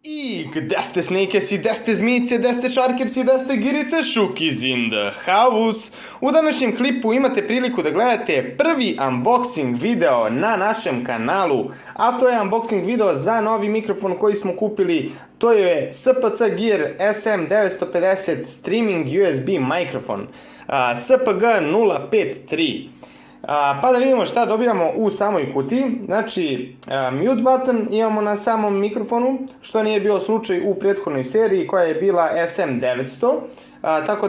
I gde ste Snakesi, gde ste Zmice, gde ste Šarkersi, gde ste Girice, Šukiz in the house. U današnjem klipu imate priliku da gledate prvi unboxing video na našem kanalu, a to je unboxing video za novi mikrofon koji smo kupili. To je SPC Gear SM950 Streaming USB mikrofon, SPG 053. Pa da vidimo šta dobijamo u samoj kutiji. Znači, mute button imamo na samom mikrofonu, što nije bio slučaj u prethodnoj seriji koja je bila SM900. Tako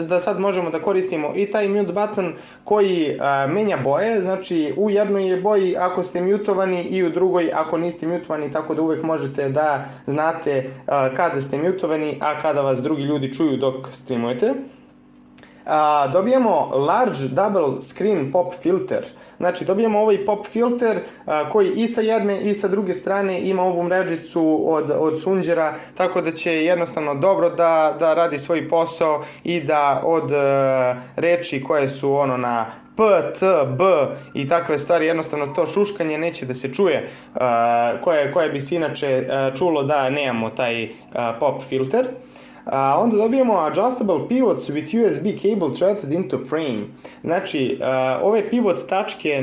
da sad možemo da koristimo i taj mute button koji menja boje. Znači, u jednoj je boji ako ste mutovani i u drugoj ako niste mutovani, tako da uvek možete da znate kada ste mutovani, a kada vas drugi ljudi čuju dok streamujete. Dobijemo large double screen pop filter. Znači dobijemo ovaj pop filter koji i sa jedne i sa druge strane ima ovu mrežicu od sunđera, tako da će jednostavno dobro da radi svoj posao i da od reči koje su ono na P, T, B i takve stvari, jednostavno to šuškanje neće da se čuje, koje bi se inače čulo da nemamo taj pop filter. Onda dobijemo adjustable pivots with USB cable threaded into frame. Znači, ove pivot tačke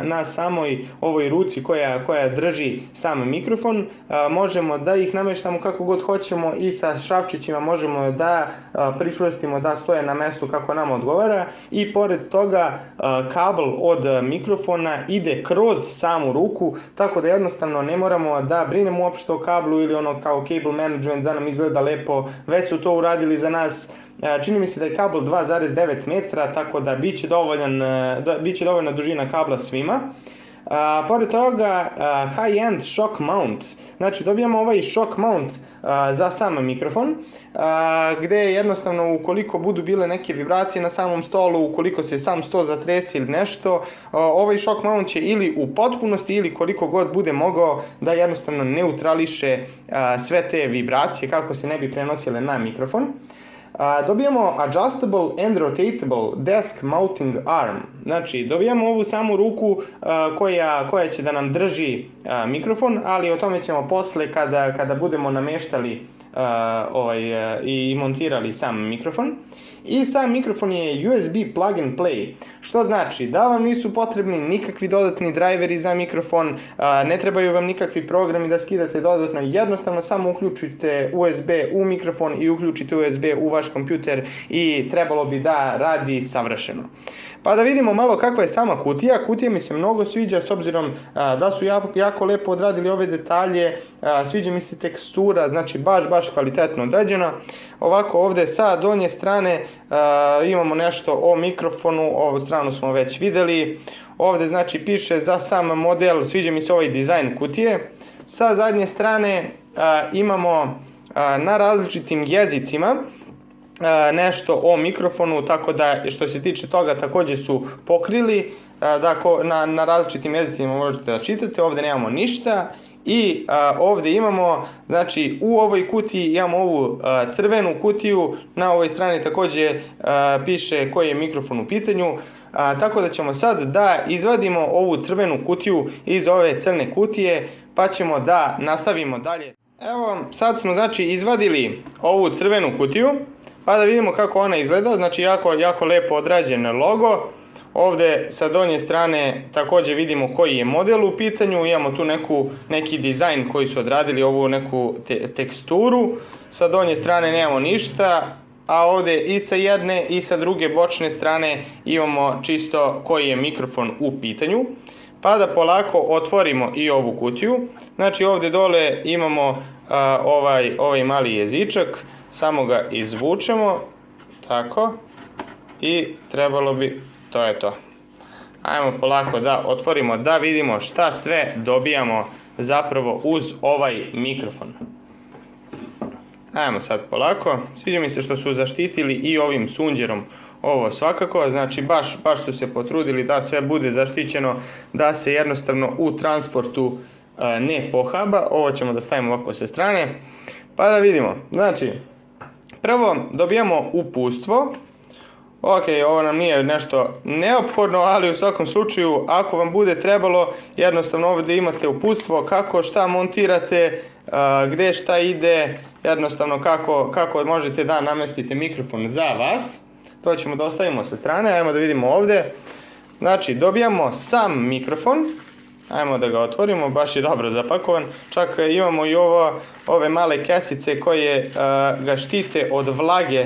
na samoj ovoj ruci koja drži sam mikrofon, možemo da ih nameštamo kako god hoćemo i sa šrafčićima možemo da pričvrstimo da stoje na mestu kako nam odgovara. I pored toga, kabel od mikrofona ide kroz samu ruku, tako da jednostavno ne moramo da brinemo uopšte o kablu ili ono kao cable management da nam izgleda lepo, već su to uradili za nas. Čini mi se da je kabel 2,9 metra, tako da biće dovoljna dužina kabla svima. Pored toga, high-end shock mount. Znači dobijamo ovaj shock mount za sam mikrofon, gde jednostavno ukoliko budu bile neke vibracije na samom stolu, ukoliko se sam sto zatresi ili nešto, ovaj shock mount će ili u potpunosti ili koliko god bude mogao da jednostavno neutrališe sve te vibracije kako se ne bi prenosile na mikrofon. Dobijamo adjustable and rotatable desk mounting arm. Znači, dobijamo ovu samu ruku koja će da nam drži mikrofon, ali o tome ćemo posle kada budemo nameštali i montirali sam mikrofon. I sam mikrofon je USB plug and play, što znači da vam nisu potrebni nikakvi dodatni driveri za mikrofon, ne trebaju vam nikakvi programi da skidate dodatno, jednostavno samo uključite USB u mikrofon i uključite USB u vaš kompjuter i trebalo bi da radi savršeno. Pa da vidimo malo kakva je sama kutija. Kutija mi se mnogo sviđa s obzirom da su jako lepo odradili ove detalje, sviđa mi se tekstura, znači baš kvalitetno odrađena. Ovako ovde sa donje strane imamo nešto o mikrofonu, ovu stranu smo već videli. Ovde znači piše za sam model, sviđa mi se ovaj dizajn kutije. Sa zadnje strane imamo na različitim jezicima nešto o mikrofonu, tako da što se tiče toga takođe su pokrili, da na različitim jezicima možete da čitate. Ovde nemamo ništa i ovde imamo, znači u ovoj kutiji imamo ovu crvenu kutiju, na ovoj strani takođe piše koji je mikrofon u pitanju, tako da ćemo sad da izvadimo ovu crvenu kutiju iz ove crne kutije pa ćemo da nastavimo dalje. Evo, sad smo znači izvadili ovu crvenu kutiju, pa da vidimo kako ona izgleda. Znači jako lepo odrađen logo. Ovde sa donje strane takođe vidimo koji je model u pitanju, imamo tu neki dizajn koji su odradili, ovu neku teksturu. Sa donje strane nemamo ništa, a ovde i sa jedne i sa druge bočne strane imamo čisto koji je mikrofon u pitanju. Pa da polako otvorimo i ovu kutiju. Znači ovde dole imamo ovaj mali jezičak, samo ga izvučemo, tako, i trebalo bi, to je to. Ajmo polako da otvorimo, da vidimo šta sve dobijamo zapravo uz ovaj mikrofon. Ajmo sad polako, sviđa mi se što su zaštitili i ovim sunđerom ovo svakako, znači baš su se potrudili da sve bude zaštićeno, da se jednostavno u transportu ne pohaba. Ovo ćemo da stavimo ovako sa strane, pa da vidimo. Znači, prvo dobijamo uputstvo. Ok, ovo nam nije nešto neophodno, ali u svakom slučaju, ako vam bude trebalo, jednostavno ovdje imate uputstvo kako šta montirate, gde šta ide, jednostavno kako možete da namestite mikrofon za vas. To ćemo da ostavimo sa strane, ajmo da vidimo ovde. Znači, dobijamo sam mikrofon, ajmo da ga otvorimo, baš je dobro zapakovan. Čak imamo i ove male kesice koje ga štite od vlage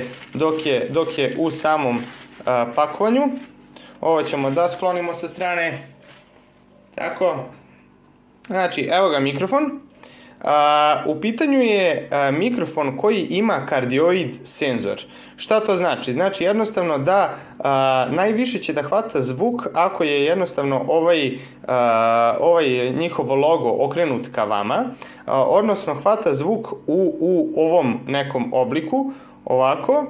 dok je u samom pakovanju. Ovo ćemo da sklonimo sa strane. Tako. Znači, evo ga mikrofon. U pitanju je mikrofon koji ima kardioid senzor. Šta to znači? Znači jednostavno da najviše će da hvata zvuk ako je jednostavno ovaj njihov logo okrenut ka vama, odnosno hvata zvuk u ovom nekom obliku, ovako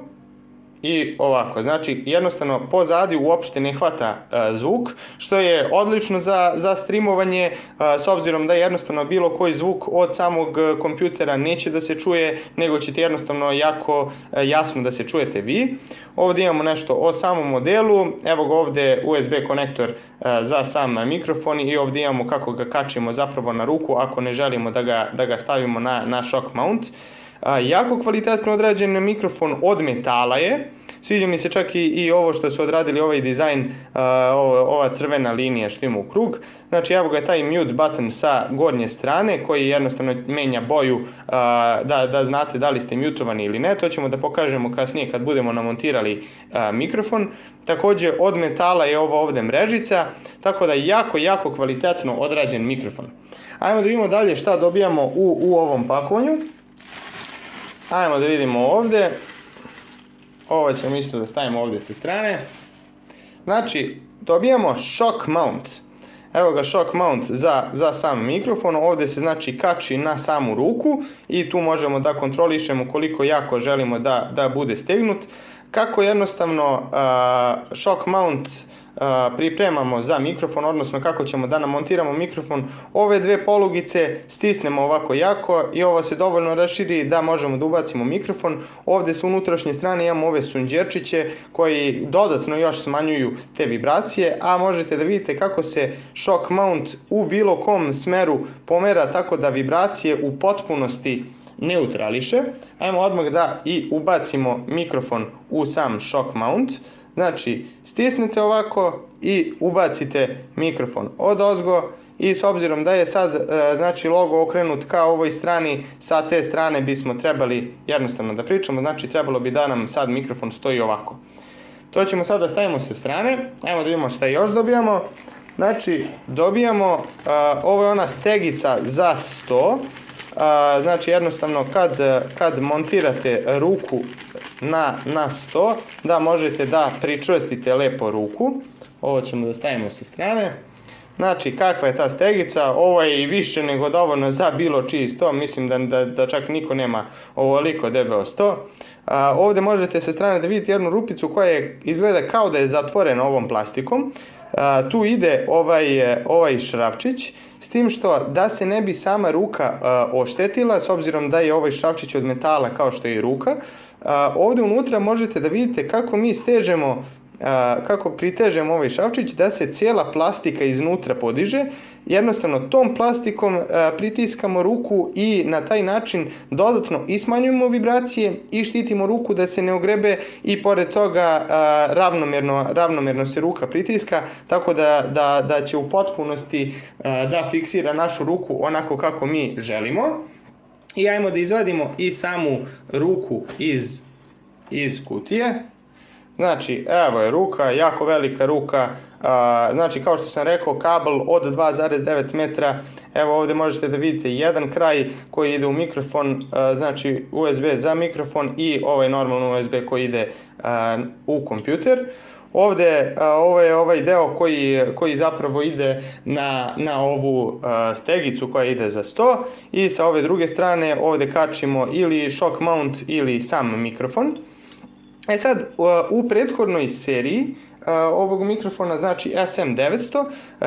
i ovako. Znači jednostavno pozadi uopšte ne hvata zvuk, što je odlično za streamovanje, s obzirom da jednostavno bilo koji zvuk od samog kompjutera neće da se čuje, nego ćete jednostavno jako jasno da se čujete vi. Ovdje imamo nešto o samom modelu, evo ga ovdje USB konektor za sam mikrofon i ovdje imamo kako ga kačimo zapravo na ruku ako ne želimo da ga stavimo na shock mount. Jako kvalitetno odrađen mikrofon od metala je, sviđa mi se čak i ovo što su odradili, ovaj dizajn, ova crvena linija što ima u krug. Znači evo ga taj mute button sa gornje strane koji jednostavno menja boju da znate da li ste mutovani ili ne, to ćemo da pokažemo kasnije kad budemo namontirali mikrofon. Također od metala je ovo ovdje mrežica, tako da jako kvalitetno odrađen mikrofon. Ajmo da vidimo dalje šta dobijamo u ovom pakovanju. Ajmo da vidimo ovdje. Ovo ćemo isto da stavimo ovdje sa strane. Znači, dobijamo shock mount. Evo ga shock mount za sam mikrofon. Ovdje se znači kači na samu ruku i tu možemo da kontrolišemo koliko jako želimo da bude stegnut. Kako jednostavno shock mount pripremamo za mikrofon, odnosno kako ćemo da namontiramo mikrofon, ove dve polugice stisnemo ovako jako i ovo se dovoljno raširi da možemo da ubacimo mikrofon. Ovdje s unutrašnje strane imamo ove sunđerčiće koji dodatno još smanjuju te vibracije, a možete da vidite kako se shock mount u bilo kom smeru pomera tako da vibracije u potpunosti neutrališe. Ajmo odmah da i ubacimo mikrofon u sam shock mount. Znači, stisnete ovako i ubacite mikrofon odozgo i s obzirom da je sad znači logo okrenut ka ovoj strani, sa te strane bismo trebali jednostavno da pričamo, znači trebalo bi da nam sad mikrofon stoji ovako. To ćemo sad da stavimo sa strane, ajmo da vidimo šta još dobijamo. Znači, dobijamo, ovo je ona stegica za sto. Znači jednostavno kad montirate ruku na sto, da možete da pričvrstite lepo ruku. Ovo ćemo da stavimo sa strane. Znači kakva je ta stegica, ovo je i više nego dovoljno za bilo čiji sto, mislim da čak niko nema ovoliko debeo sto. Ovdje možete sa strane da vidite jednu rupicu koja izgleda kao da je zatvorena ovom plastikom. Tu ide ovaj šrafčić, s tim što da se ne bi sama ruka oštetila, s obzirom da je ovaj šrafčić od metala kao što je i ruka. Ovdje unutra možete da vidite kako mi stežemo, kako pritežemo ovaj šrafčić da se cijela plastika iznutra podiže. Jednostavno tom plastikom pritiskamo ruku i na taj način dodatno i smanjujemo vibracije i štitimo ruku da se ne ogrebe i pored toga ravnomjerno se ruka pritiska, tako da će u potpunosti da fiksira našu ruku onako kako mi želimo. I ajmo da izvadimo i samu ruku iz kutije. Znači, evo je ruka, jako velika ruka, znači kao što sam rekao, kabel od 2,9 metra, evo ovdje možete da vidite jedan kraj koji ide u mikrofon, znači USB za mikrofon i ovaj normalno USB koji ide u kompjuter. Ovdje, ovo je ovaj deo koji zapravo ide na ovu stegicu koja ide za 100 i sa ove druge strane ovdje kačimo ili shock mount ili sam mikrofon. E sad, u prethodnoj seriji ovog mikrofona, znači SM900,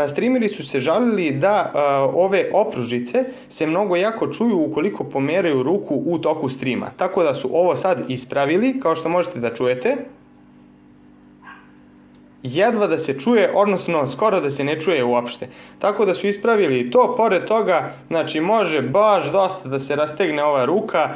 streameri su se žalili da ove opružnice se mnogo jako čuju ukoliko pomeraju ruku u toku streama. Tako da su ovo sad ispravili, kao što možete da čujete. jedva da se čuje, odnosno skoro da se ne čuje uopšte. Tako da su ispravili i to, pored toga, znači može baš dosta da se rastegne ova ruka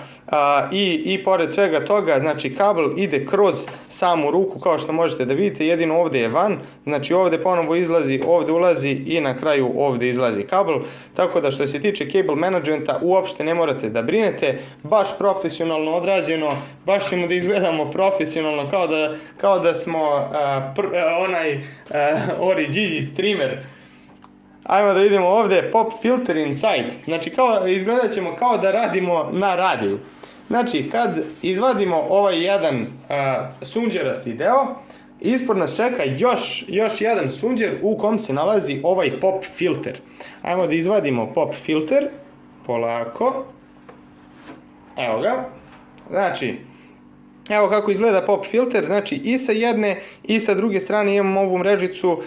i pored svega toga, znači kabel ide kroz samu ruku kao što možete da vidite, jedino ovde je van, znači ovde ponovo izlazi, ovde ulazi i na kraju ovde izlazi kabel, tako da što se tiče cable managementa uopšte ne morate da brinete, baš profesionalno odrađeno, baš ćemo da izgledamo profesionalno kao da smo Ori Gigi streamer. Ajmo da vidimo ovde pop filter inside. Znači izgledat ćemo kao da radimo na radiju. Znači kad izvadimo ovaj jedan sunđerasti deo, ispod nas čeka još jedan sunđer u kom se nalazi ovaj pop filter. Ajmo da izvadimo pop filter. Polako. Evo ga. Znači, evo kako izgleda pop filter, znači i sa jedne i sa druge strane imamo ovu mrežicu,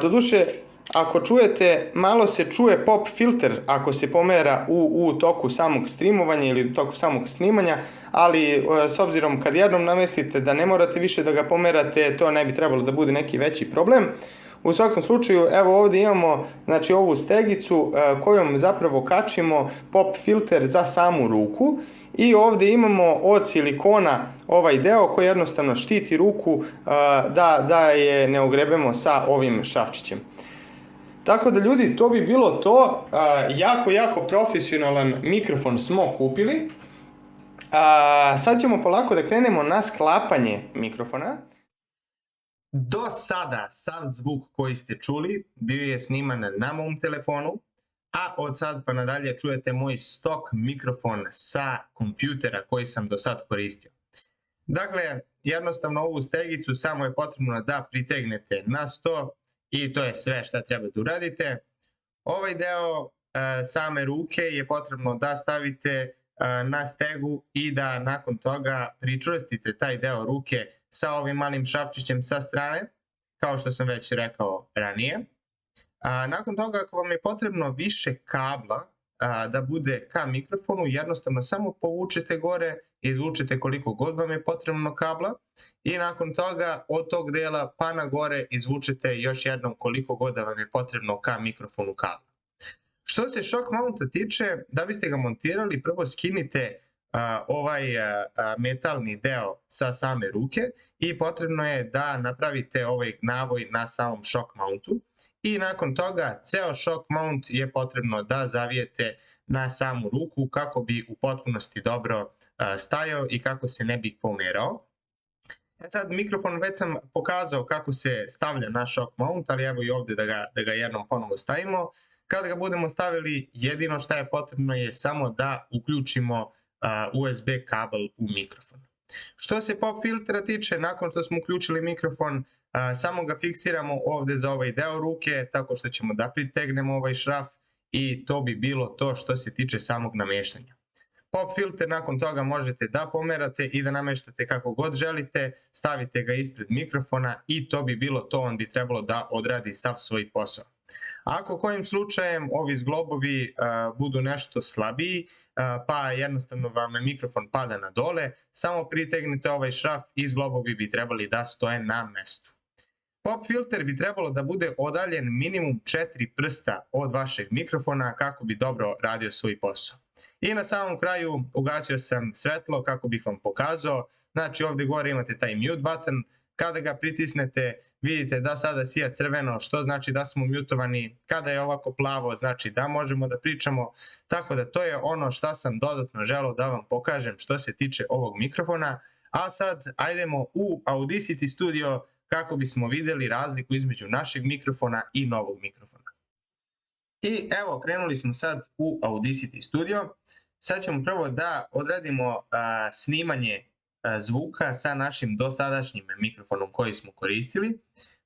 doduše ako čujete, malo se čuje pop filter ako se pomera u toku samog streamovanja ili u toku samog snimanja, ali s obzirom kad jednom namestite da ne morate više da ga pomerate, to ne bi trebalo da bude neki veći problem. U svakom slučaju, evo ovdje imamo znači, ovu stegicu kojom zapravo kačimo pop filter za samu ruku i ovdje imamo od silikona ovaj deo koji jednostavno štiti ruku da je ne ogrebemo sa ovim šrafčićem. Tako da ljudi, to bi bilo to, jako profesionalan mikrofon smo kupili. Sad ćemo polako da krenemo na sklapanje mikrofona. Do sada sav zvuk koji ste čuli bio je sniman na mom telefonu, a od sad pa nadalje čujete moj stok mikrofon sa kompjutera koji sam do sad koristio. Dakle, jednostavno ovu stegicu samo je potrebno da pritegnete na sto i to je sve što treba da uradite. Ovaj deo same ruke je potrebno da stavite na stegu i da nakon toga pričvrstite taj deo ruke sa ovim malim šrafčićem sa strane, kao što sam već rekao ranije. Nakon toga, ako vam je potrebno više kabla da bude ka mikrofonu, jednostavno samo povučete gore, izvučete koliko god vam je potrebno kabla i nakon toga od tog dela pa na gore izvučete još jednom koliko god da vam je potrebno ka mikrofonu kabla. Što se shock mounta tiče, da biste ga montirali, prvo skinite ovaj metalni deo sa same ruke i potrebno je da napravite ovaj navoj na samom shock mountu i nakon toga ceo shock mount je potrebno da zavijete na samu ruku kako bi u potpunosti dobro stajao i kako se ne bi pomerao. Sad mikrofon već sam pokazao kako se stavlja na shock mount, ali evo i ovdje da ga jednom ponovo stavimo. Kada ga budemo stavili, jedino što je potrebno je samo da uključimo USB kabel u mikrofon. Što se pop filtera tiče, nakon što smo uključili mikrofon, samo ga fiksiramo ovdje za ovaj deo ruke, tako što ćemo da pritegnemo ovaj šraf i to bi bilo to što se tiče samog namještanja. Pop filter nakon toga možete da pomerate i da namještate kako god želite, stavite ga ispred mikrofona i to bi bilo to, on bi trebalo da odradi sav svoj posao. Ako kojim slučajem ovi zglobovi budu nešto slabiji, pa jednostavno vam mikrofon pada na dole, samo pritegnite ovaj šraf i zglobovi bi trebali da stoje na mestu. Pop filter bi trebalo da bude odaljen minimum 4 prsta od vašeg mikrofona kako bi dobro radio svoj posao. I na samom kraju ugasio sam svetlo kako bih vam pokazao, znači ovdje gore imate taj mute button. Kada ga pritisnete, vidite da sada sija crveno, što znači da smo mutovani. Kada je ovako plavo, znači da možemo da pričamo. Tako da to je ono što sam dodatno želeo da vam pokažem što se tiče ovog mikrofona. A sad ajdemo u Audacity Studio kako bismo vidjeli razliku između našeg mikrofona i novog mikrofona. I evo, krenuli smo sad u Audacity Studio. Sad ćemo prvo da odradimo snimanje zvuka sa našim dosadašnjim mikrofonom koji smo koristili,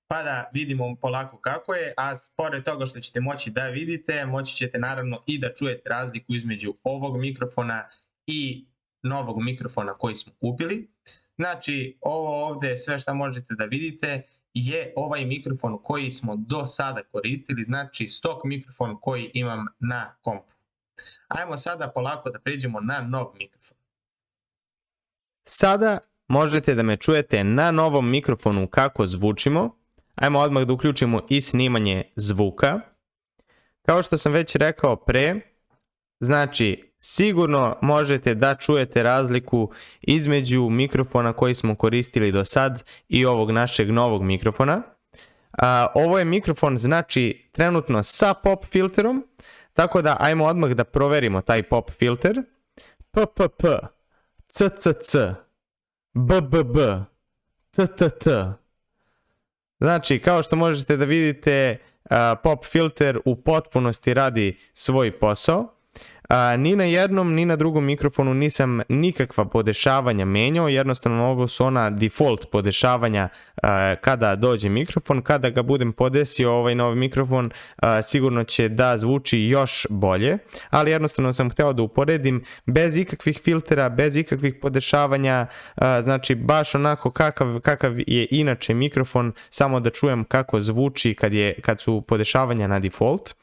pa da vidimo polako kako je, a pored toga što ćete moći da vidite, moći ćete naravno i da čujete razliku između ovog mikrofona i novog mikrofona koji smo kupili. Znači, ovo ovdje sve što možete da vidite je ovaj mikrofon koji smo do sada koristili, znači stok mikrofon koji imam na kompu. Ajmo sada polako da pređemo na nov mikrofon. Sada možete da me čujete na novom mikrofonu kako zvučimo, Ajmo odmah da uključimo i snimanje zvuka. Kao što sam već rekao pre, znači sigurno možete da čujete razliku između mikrofona koji smo koristili do sad i ovog našeg novog mikrofona. Ovo je mikrofon znači trenutno sa pop filterom, tako da ajmo odmah da proverimo taj pop filter. PPP, CCC, BBB, TTT. Znači, kao što možete da vidite, pop filter u potpunosti radi svoj posao. Ni na jednom, ni na drugom mikrofonu nisam nikakva podešavanja menjao, jednostavno ovo su ona default podešavanja kada dođe mikrofon. Kada ga budem podesio ovaj novi mikrofon, sigurno će da zvuči još bolje, ali jednostavno sam hteo da uporedim bez ikakvih filtera, bez ikakvih podešavanja, znači baš onako kakav je inače mikrofon, samo da čujem kako zvuči kad su podešavanja na default.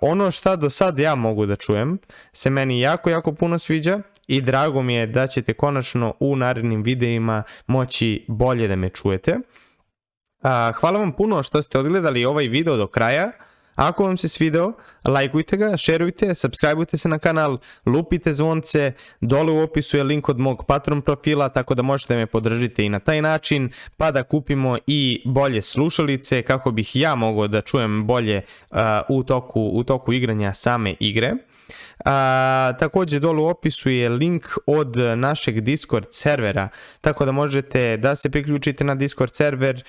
Ono šta do sad ja mogu da čujem se meni jako puno sviđa i drago mi je da ćete konačno u narednim videima moći bolje da me čujete. Hvala vam puno što ste odgledali ovaj video do kraja. Ako vam se svideo, lajkujte ga, šerujte, subscribeujte se na kanal, lupite zvonce, dole u opisu je link od mog Patreon profila, tako da možete me podržite i na taj način, pa da kupimo i bolje slušalice kako bih ja mogao da čujem bolje u toku igranja same igre. Također dole u opisu je link od našeg Discord servera, tako da možete da se priključite na Discord server.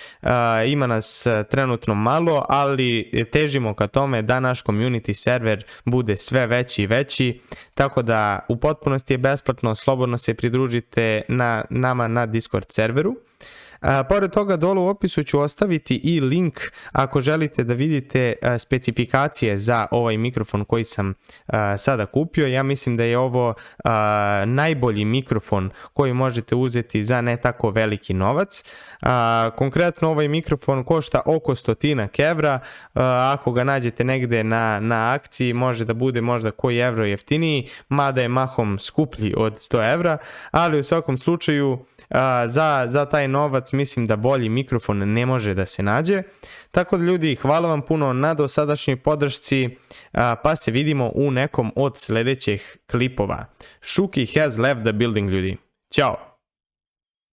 Ima nas trenutno malo, ali težimo ka tome da naš community server bude sve veći i veći, tako da u potpunosti je besplatno, slobodno se pridružite nama na Discord serveru. Pored toga dole u opisu ću ostaviti i link ako želite da vidite specifikacije za ovaj mikrofon koji sam sada kupio. Ja mislim da je ovo najbolji mikrofon koji možete uzeti za ne tako veliki novac. Konkretno ovaj mikrofon košta oko 100 evra, ako ga nađete negde na akciji može da bude možda koji evro jeftiniji, mada je mahom skuplji od 100 evra, ali u svakom slučaju za taj novac mislim da bolji mikrofon ne može da se nađe. Tako da ljudi, hvala vam puno na dosadašnjoj podršci, pa se vidimo u nekom od sledećih klipova. Šuki has left the building, ljudi. Ćao!